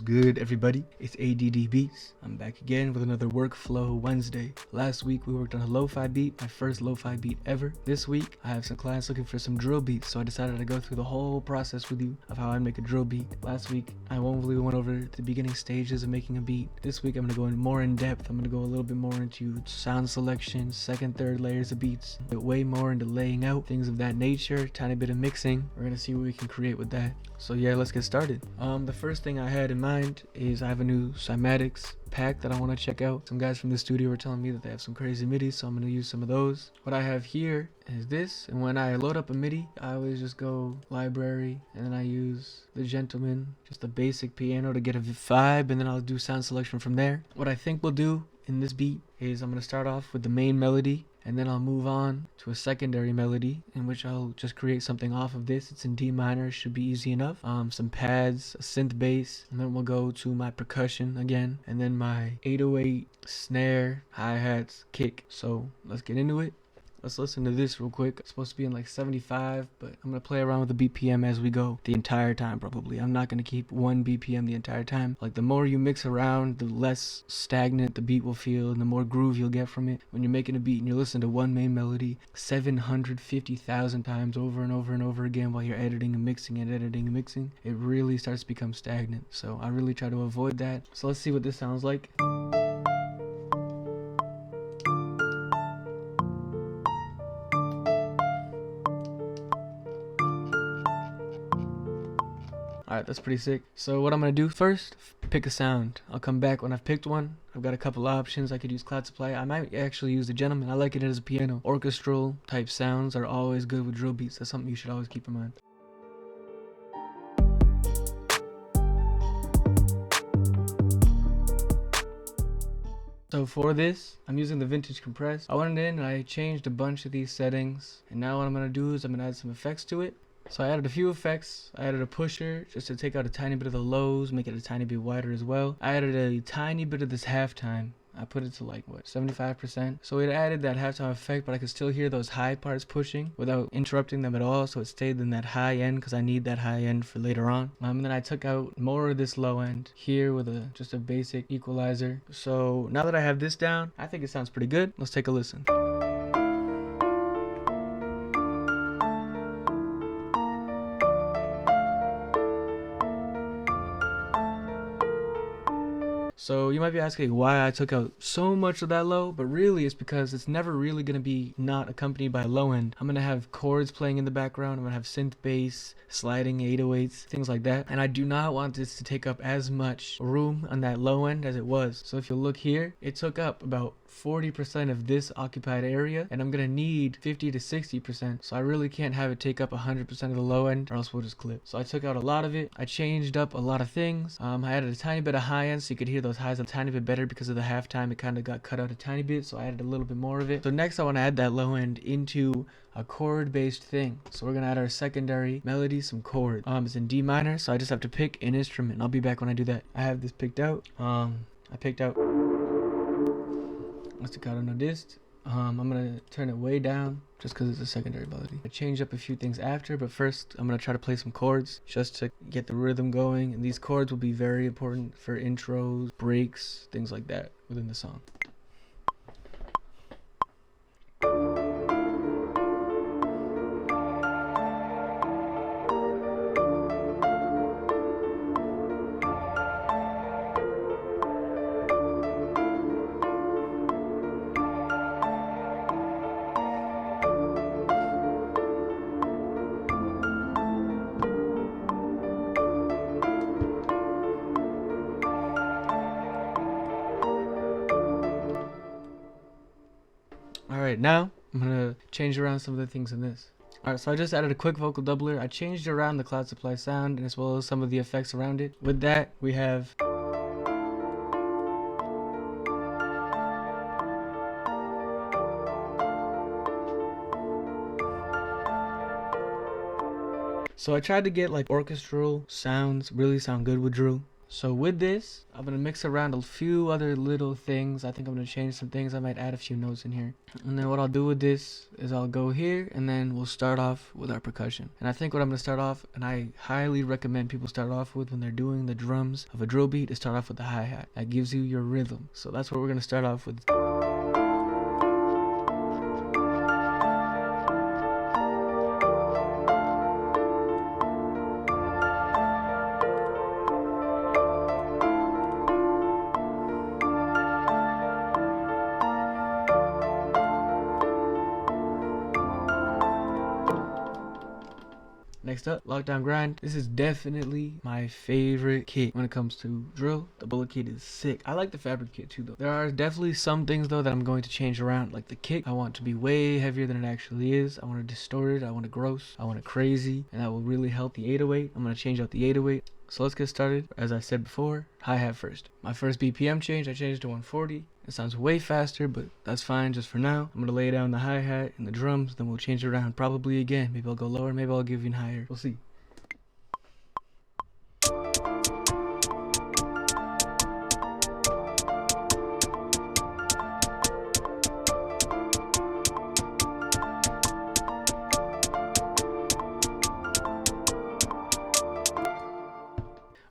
What's good, everybody? It's A.D.D Beats. I'm back again with another Workflow Wednesday. Last week we worked on a lo-fi beat, my first lo-fi beat ever. This week I have some clients looking for some drill beats, so I decided to go through the whole process with you of how I make a drill beat. Last week I only went over the beginning stages of making a beat. This week I'm going to go in more in depth. I'm going to go a little bit more into sound selection, second, third layers of beats, but way more into laying out, things of that nature, tiny bit of mixing. We're going to see what we can create with that. So yeah, let's get started. The first thing I had in mind is I have a new Cymatics pack that I want to check out. Some guys from the studio were telling me that they have some crazy MIDI, so I'm going to use some of those. What I have here is this, and when I load up a MIDI, I always just go library, and then I use the Gentleman, just a basic piano to get a vibe, and then I'll do sound selection from there. What I think we'll do in this beat is I'm going to start off with the main melody, and then I'll move on to a secondary melody in which I'll just create something off of this. It's in D minor, should be easy enough. Some pads, a synth bass, and then we'll go to my percussion again, and then my 808 snare, hi-hats, kick. So let's get into it. Let's listen to this real quick. It's supposed to be in like 75, but I'm going to play around with the BPM as we go the entire time probably. I'm not going to keep one BPM the entire time. Like the more you mix around, the less stagnant the beat will feel and the more groove you'll get from it. When you're making a beat and you listen to one main melody 750,000 times over and over and over again while you're editing and mixing and editing and mixing, it really starts to become stagnant. So I really try to avoid that. So let's see what this sounds like. Alright, that's pretty sick. So what I'm going to do first, pick a sound. I'll come back when I've picked one. I've got a couple options. I could use Cloud Supply. I might actually use the Gentleman. I like it as a piano. Orchestral type sounds are always good with drill beats. That's something you should always keep in mind. So for this, I'm using the vintage compress. I went in and I changed a bunch of these settings. And now what I'm going to do is I'm going to add some effects to it. So I added a few effects. I added a pusher just to take out a tiny bit of the lows, make it a tiny bit wider as well. I added a tiny bit of this halftime. I put it to like, what, 75%? So it added that halftime effect, but I could still hear those high parts pushing without interrupting them at all. So it stayed in that high end because I need that high end for later on. And then I took out more of this low end here with just a basic equalizer. So now that I have this down, I think it sounds pretty good. Let's take a listen. So you might be asking why I took out so much of that low, but really it's because it's never really going to be not accompanied by a low end. I'm going to have chords playing in the background. I'm going to have synth bass, sliding 808s, things like that. And I do not want this to take up as much room on that low end as it was. So if you look here, it took up about 40% of this occupied area, and I'm going to need 50 to 60%. So I really can't have it take up 100% of the low end or else we'll just clip. So I took out a lot of it. I changed up a lot of things. I added a tiny bit of high end so you could hear those highs a tiny bit better because of the halftime. It kind of got cut out a tiny bit, so I added a little bit more of it. So next I want to add that low end into a chord based thing. So we're going to add our secondary melody, some chords. It's in D minor, so I just have to pick an instrument. I'll be back when I do that. I have this picked out. I picked out staccato no dist. I'm gonna turn it way down just because it's a secondary melody. I change up a few things after, but first I'm gonna try to play some chords just to get the rhythm going, and these chords will be very important for intros, breaks, things like that within the song. Alright, now I'm gonna change around some of the things in this. Alright, so I just added a quick vocal doubler. I changed around the Cloud Supply sound and as well as some of the effects around it. With that, we have so I tried to get like orchestral sounds really sound good with drill. So with this, I'm gonna mix around a few other little things. I think I'm gonna change some things. I might add a few notes in here. And then what I'll do with this is I'll go here and then we'll start off with our percussion. And I think what I'm gonna start off, and I highly recommend people start off with when they're doing the drums of a drill beat, is start off with the hi-hat. That gives you your rhythm. So that's what we're gonna start off with. Next up, Lockdown Grind. This is definitely my favorite kit when it comes to drill. The bullet kit is sick. I like the fabric kit too though. There are definitely some things though that I'm going to change around. Like the kick, I want to be way heavier than it actually is. I want it distorted, I want it gross, I want it crazy, and that will really help the 808. I'm going to change out the 808. So let's get started. As I said before, hi-hat first. My first BPM change, I changed to 140. It sounds way faster, but that's fine just for now. I'm gonna lay down the hi-hat and the drums, then we'll change it around probably again. Maybe I'll go lower, maybe I'll give you an higher. We'll see.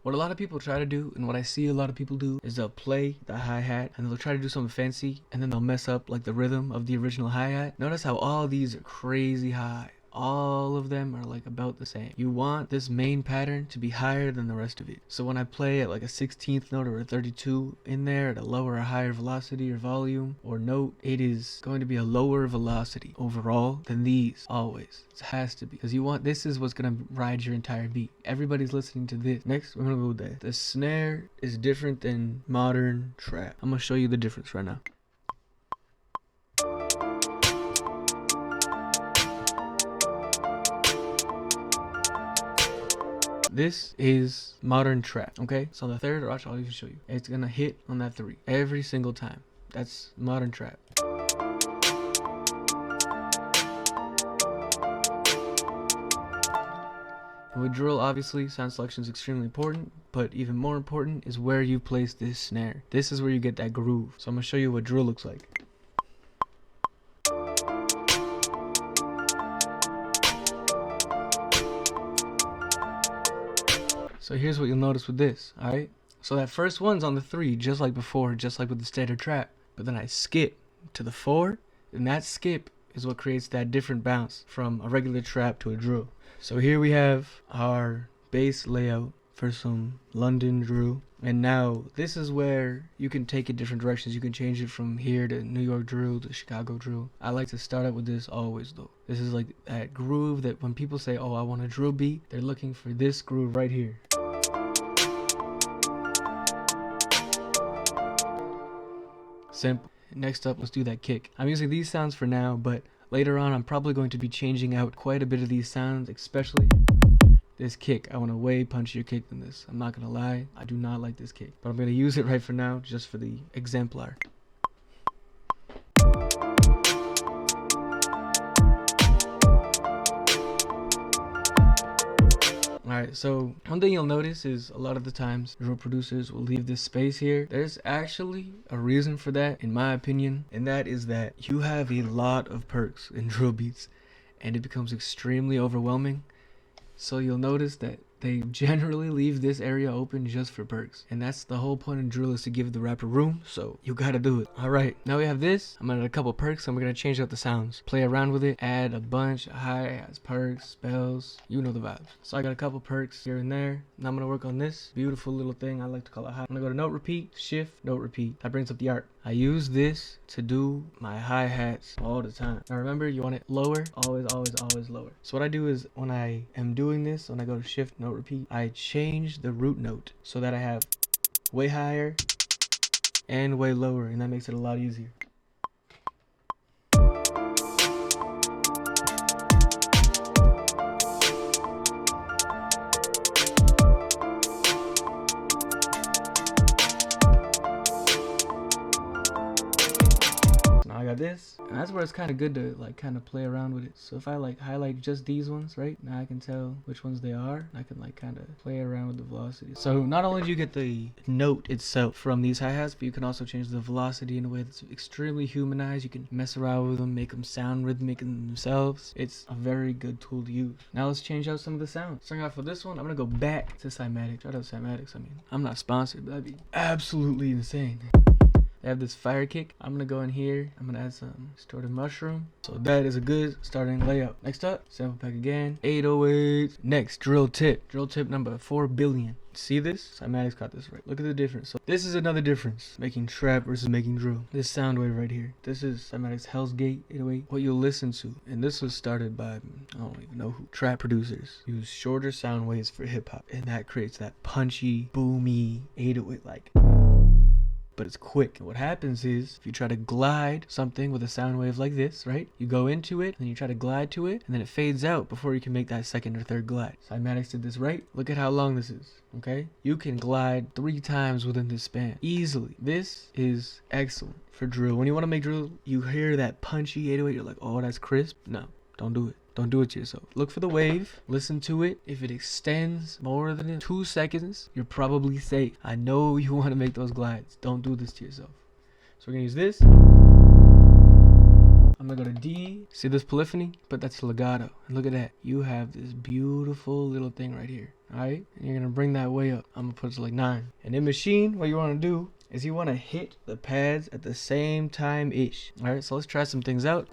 What a lot of people try to do, and what I see a lot of people do, is they'll play the hi-hat and they'll try to do something fancy, and then they'll mess up like the rhythm of the original hi-hat. Notice how all these are crazy high. All of them are like about the same. You want this main pattern to be higher than the rest of it. So when I play at like a 16th note or a 32 in there at a lower or higher velocity or volume or note, it is going to be a lower velocity overall than these always. It has to be, because you want, this is what's gonna ride your entire beat. Everybody's listening to this. Next, we're gonna go with that. The snare is different than modern trap. I'm gonna show you the difference right now. This is modern trap, okay? So the third, watch, I'll even show you. It's gonna hit on that 3 every single time. That's modern trap. And with drill, obviously, sound selection is extremely important, but even more important is where you place this snare. This is where you get that groove. So I'm gonna show you what drill looks like. So here's what you'll notice with this, alright? So that first one's on the 3, just like before, just like with the standard trap. But then I skip to the 4, and that skip is what creates that different bounce from a regular trap to a drill. So here we have our bass layout for some London drill. And now this is where you can take it different directions. You can change it from here to New York drill to Chicago drill. I like to start out with this always though. This is like that groove that when people say, oh, I want a drill beat, they're looking for this groove right here. Simple. Next up, let's do that kick. I'm using these sounds for now, but later on I'm probably going to be changing out quite a bit of these sounds, especially this kick. I want a way punchier kick than this. I'm not gonna lie, I do not like this kick, but I'm gonna use it right for now just for the exemplar. Alright, so one thing you'll notice is a lot of the times drill producers will leave this space here. There's actually a reason for that, in my opinion, and that is that you have a lot of perks in drill beats and it becomes extremely overwhelming. So you'll notice that they generally leave this area open just for perks, and that's the whole point of drill, is to give the rapper room, so you gotta do it. Alright, now we have this. I'm gonna add a couple perks and we're gonna change out the sounds, play around with it, add a bunch of hi-hats, perks, spells, you know the vibes. So I got a couple perks here and there. Now I'm gonna work on this beautiful little thing I like to call it high. I'm gonna go to note repeat, shift, note repeat. That brings up the art. I use this to do my hi-hats all the time. Now remember, you want it lower, always, always, always lower. So what I do is when I am doing this, when I go to shift, note repeat, I change the root note so that I have way higher and way lower, and that makes it a lot easier. Now I got this. this, and that's where it's kind of good to like kind of play around with it. So if I like highlight just these ones, right, now I can tell which ones they are. I can like kind of play around with the velocity. So not only do you get the note itself from these hi-hats, but you can also change the velocity in a way that's extremely humanized. You can mess around with them, make them sound rhythmic in themselves. It's a very good tool to use. Now let's change out some of the sounds. Starting off with this one, I'm gonna go back to Cymatics. Shout out Cymatics. I mean, I'm not sponsored, but that'd be absolutely insane. They have this fire kick. I'm gonna go in here. I'm gonna add some distorted mushroom. So that is a good starting layout. Next up, sample pack again. 808. Next, drill tip. Drill tip number 4 billion. See this? Cymatics got this right. Look at the difference. So this is another difference. Making trap versus making drill. This sound wave right here. This is Cymatics Hell's Gate 808. What you'll listen to. And this was started by, I don't even know who. Trap producers. Use shorter sound waves for hip hop. And that creates that punchy, boomy 808 like. But it's quick. And what happens is, if you try to glide something with a sound wave like this, right? You go into it, and you try to glide to it, and then it fades out before you can make that second or third glide. Cymatics did this right. Look at how long this is, okay? You can glide 3 times within this span, easily. This is excellent for drill. When you want to make drill, you hear that punchy 808, you're like, oh, that's crisp. No, don't do it. Don't do it to yourself. Look for the wave, listen to it. If it extends more than 2 seconds, you're probably safe. I know you want to make those glides. Don't do this to yourself. So we're gonna use this. I'm gonna go to D. See this polyphony? But that's legato. And look at that. You have this beautiful little thing right here. Alright? And you're gonna bring that way up. I'm gonna put it to like 9. And in Maschine, what you wanna do is you wanna hit the pads at the same time-ish. Alright, so let's try some things out.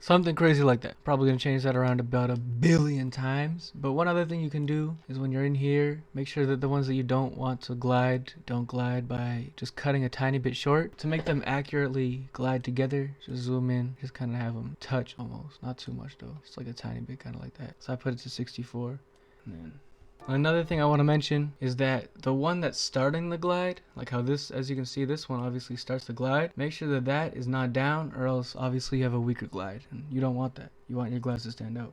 Something crazy like that. Probably gonna change that around about 1 billion times. But one other thing you can do is when you're in here, make sure that the ones that you don't want to glide, don't glide by just cutting a tiny bit short. To make them accurately glide together, just zoom in, just kind of have them touch almost. Not too much though. It's like a tiny bit kind of like that. So I put it to 64. And then another thing I want to mention is that the one that's starting the glide, like how this, as you can see, this one obviously starts the glide. Make sure that that is not down, or else obviously you have a weaker glide, and you don't want that. You want your glides to stand out.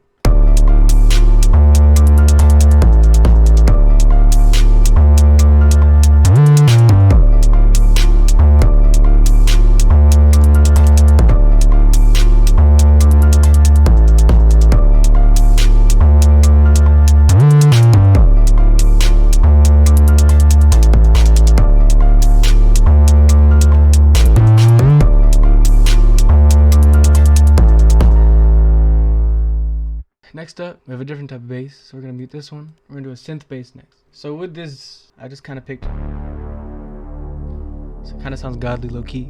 Next up, we have a different type of bass, so we're gonna mute this one. We're gonna do a synth bass next. So with this, I just kind of picked, so it kind of sounds godly low-key.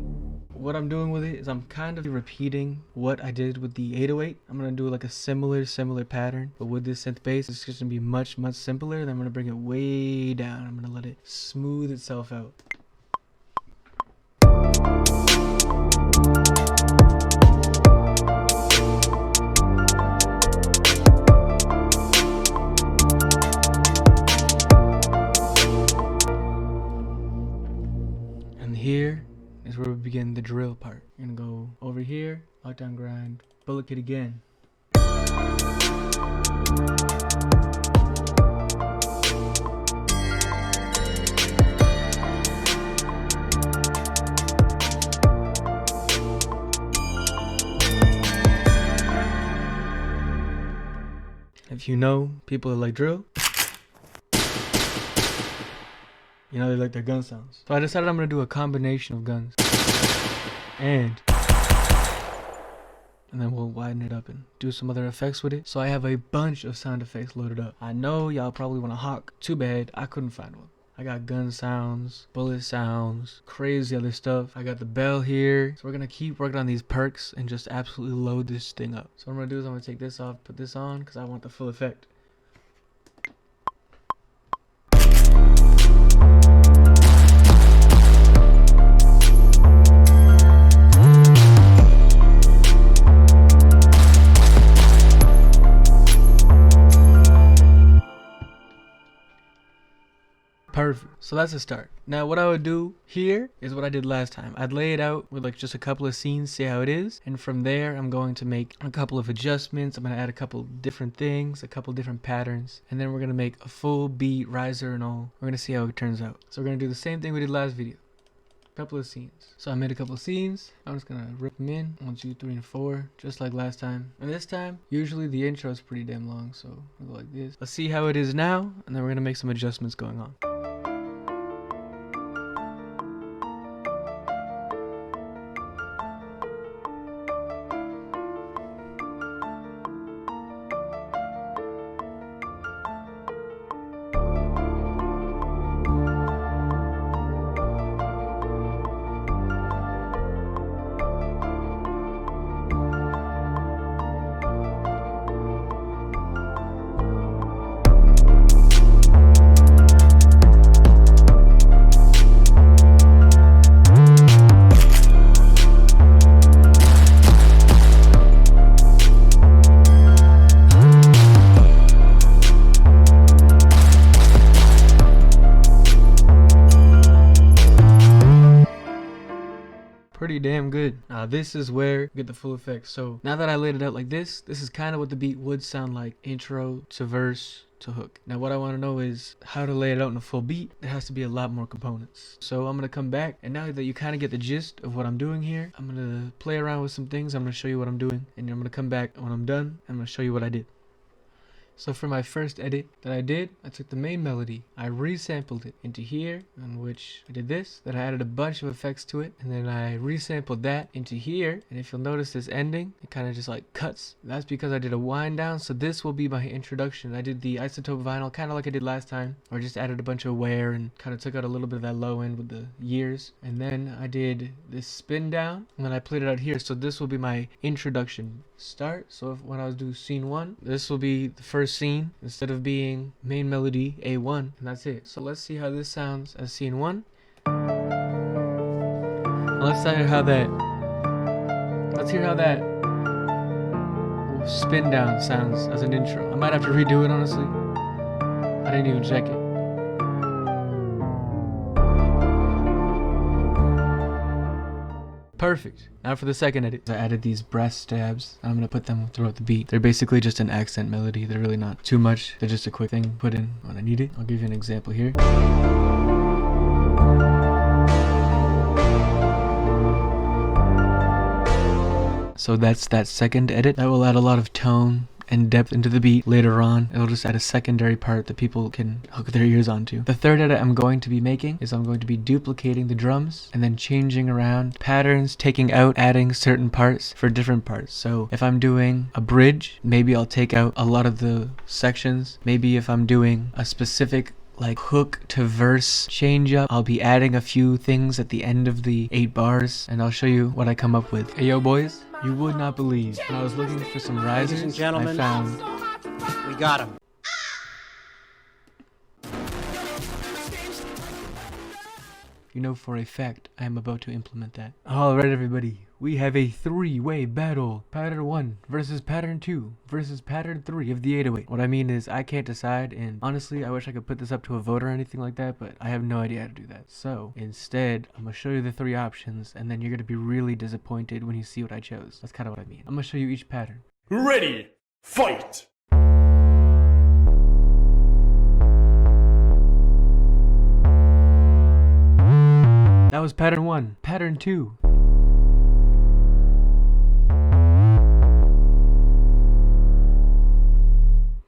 What I'm doing with it is I'm kind of repeating what I did with the 808. I'm gonna do like a similar pattern, but with this synth bass, it's just gonna be much simpler. Then I'm gonna bring it way down. I'm gonna let it smooth itself out. Here is where we begin the drill part. You're gonna go over here, lockdown grind, bullet kit again. If you know people that like drill, you know they like their gun sounds. So I decided I'm gonna do a combination of guns. And then we'll widen it up and do some other effects with it. So I have a bunch of sound effects loaded up. I know y'all probably want a hawk. Too bad, I couldn't find one. I got gun sounds, bullet sounds, crazy other stuff. I got the bell here. So we're gonna keep working on these perks and just absolutely load this thing up. So what I'm gonna do is I'm gonna take this off, put this on, because I want the full effect. Perfect. So that's a start. Now what I would do here is what I did last time. I'd lay it out with like just a couple of scenes, see how it is. And from there, I'm going to make a couple of adjustments. I'm going to add a couple different things, a couple different patterns. And then we're going to make a full beat, riser and all. We're going to see how it turns out. So we're going to do the same thing we did last video. Couple of scenes. So I made a couple of scenes. I'm just gonna rip them in 1, 2, 3, and 4, just like last time. And this time, usually the intro is pretty damn long, so we'll go like this. Let's see how it is now, and then we're gonna make some adjustments going on. Pretty damn good. Now this is where you get the full effect. So now that I laid it out like this is kind of what the beat would sound like, intro to verse to hook. Now what I want to know is how to lay it out in a full beat. There has to be a lot more components. So I'm going to come back, and now that you kind of get the gist of what I'm doing here, I'm going to play around with some things. I'm going to show you what I'm doing, and I'm going to come back when I'm done. I'm going to show you what I did. So for my first edit that I did, I took the main melody, I resampled it into here, in which I did this, then I added a bunch of effects to it, and then I resampled that into here, and if you'll notice this ending, it kind of just like cuts. That's because I did a wind down, so this will be my introduction. I did the Izotope Vinyl, kind of like I did last time, or just added a bunch of wear and kind of took out a little bit of that low end with the years, and then I did this spin down, and then I played it out here, so this will be my introduction start. So when I was doing scene 1, this will be the first scene instead of being main melody A1, and that's it. So let's see how this sounds as scene 1. Let's hear how that spin down sounds as an intro. I might have to redo it, honestly. I didn't even check it. Perfect. Now for the second edit. I added these brass stabs. I'm going to put them throughout the beat. They're basically just an accent melody. They're really not too much. They're just a quick thing to put in when I need it. I'll give you an example here. So that's that second edit. That will add a lot of tone and depth into the beat. Later on, it'll just add a secondary part that people can hook their ears onto. The third edit I'm going to be making is I'm going to be duplicating the drums and then changing around patterns, taking out, adding certain parts for different parts. So if I'm doing a bridge, maybe I'll take out a lot of the sections. Maybe if I'm doing a specific like hook to verse change up, I'll be adding a few things at the end of the 8 bars, and I'll show you what I come up with. Hey yo boys, you would not believe, when I was looking for some risers, Ladies and gentlemen, I found we got him. You know for a fact I am about to implement that. Alright everybody, we have a 3-way battle. Pattern 1 versus pattern 2 versus pattern 3 of the 808. What I mean is I can't decide, and honestly I wish I could put this up to a vote or anything like that, but I have no idea how to do that. So instead, I'm going to show you the 3 options, and then you're going to be really disappointed when you see what I chose. That's kind of what I mean. I'm going to show you each pattern. Ready, fight! That was pattern 1. Pattern 2.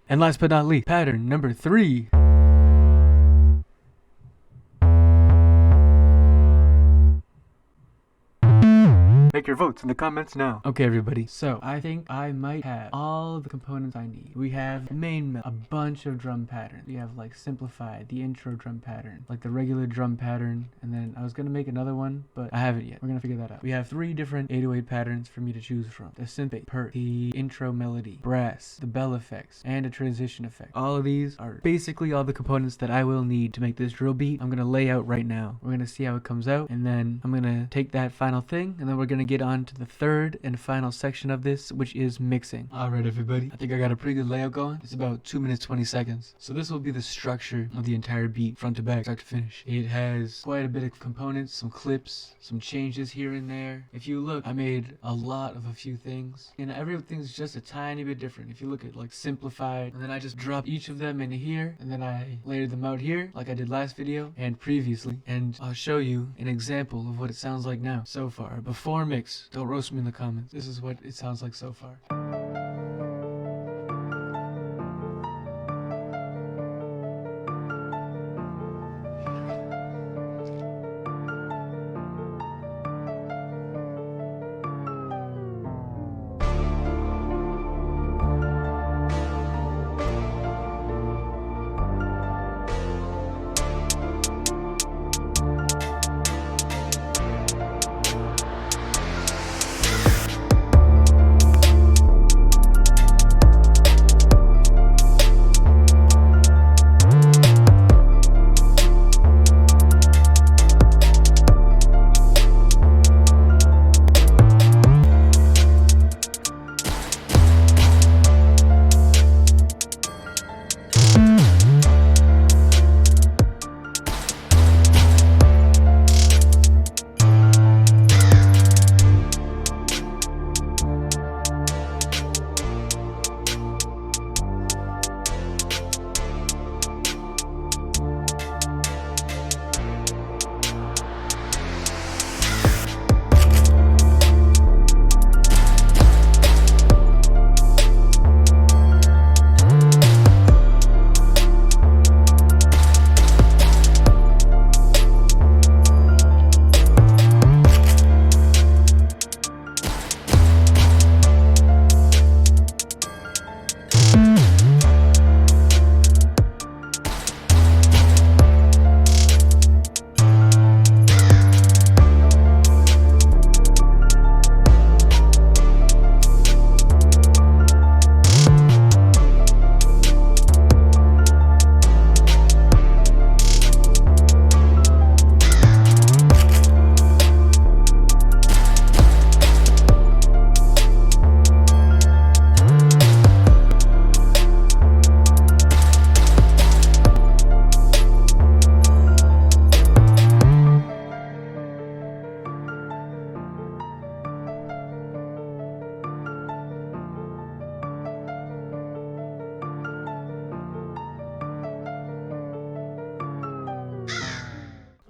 And last but not least, pattern number 3. Make your votes in the comments now. Okay, everybody. So I think I might have all the components I need. We have main a bunch of drum patterns. We have like simplified, the intro drum pattern, like the regular drum pattern, and then I was gonna make another one, but I haven't yet. We're gonna figure that out. We have 3 different 808 patterns for me to choose from: the synth bass, perk, the intro melody, brass, the bell effects, and a transition effect. All of these are basically all the components that I will need to make this drill beat. I'm gonna lay out right now. We're gonna see how it comes out, and then I'm gonna take that final thing, and then we're gonna get get on to the third and final section of this, which is mixing. Alright everybody, I think I got a pretty good layout going. It's about 2 minutes 20 seconds. So this will be the structure of the entire beat, front to back, start to finish. It has quite a bit of components, some clips, some changes here and there. If you look, I made a lot of a few things, and everything's just a tiny bit different. If you look at like simplified, and then I just drop each of them into here, and then I layer them out here like I did last video and previously, and I'll show you an example of what it sounds like now so far before mix. Don't roast me in the comments. This is what it sounds like so far.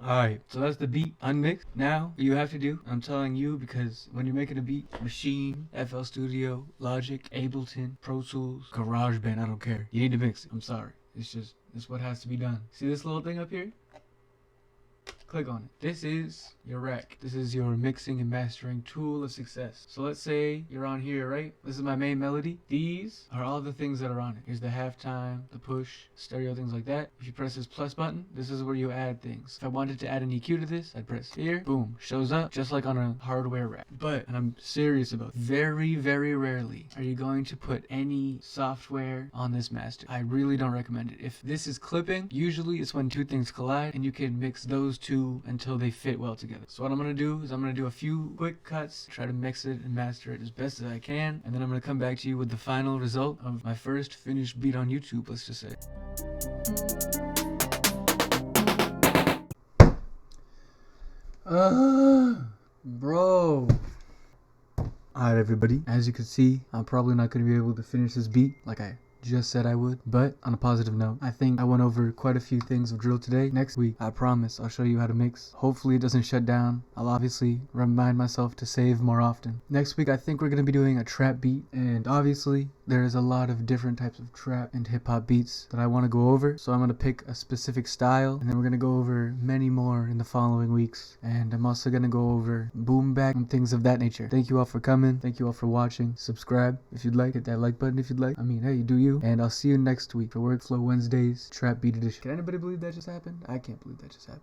Alright, so that's the beat unmixed. Now, what you have to do, I'm telling you because when you're making a beat, Maschine, FL Studio, Logic, Ableton, Pro Tools, GarageBand, I don't care. You need to mix it. I'm sorry. It's what has to be done. See this little thing up here? Click on it. This is your rack. This is your mixing and mastering tool of success. So let's say you're on here, right? This is my main melody. These are all the things that are on it. Here's the halftime, the push, stereo, things like that. If you press this plus button, this is where you add things. If I wanted to add an EQ to this, I'd press here, boom, shows up just like on a hardware rack. But, and I'm serious about it, very, very rarely are you going to put any software on this master. I really don't recommend it. If this is clipping, usually it's when two things collide and you can mix those two until they fit well together. So what I'm going to do is I'm going to do a few quick cuts, try to mix it and master it as best as I can, and then I'm going to come back to you with the final result of my first finished beat on YouTube, let's just say. Bro. Alright everybody, as you can see, I'm probably not going to be able to finish this beat like I just said I would, but on a positive note, I think I went over quite a few things of drill today. Next week, I promise I'll show you how to mix. Hopefully it doesn't shut down. I'll obviously remind myself to save more often. Next week, I think we're going to be doing a trap beat, and obviously there's a lot of different types of trap and hip-hop beats that I want to go over, so I'm going to pick a specific style, and then we're going to go over many more in the following weeks, and I'm also going to go over boom bap and things of that nature. Thank you all for coming. Thank you all for watching. Subscribe if you'd like. Hit that like button if you'd like. I mean, hey, do you? And I'll see you next week for Workflow Wednesdays Trap Beat Edition. Can anybody believe that just happened? I can't believe that just happened.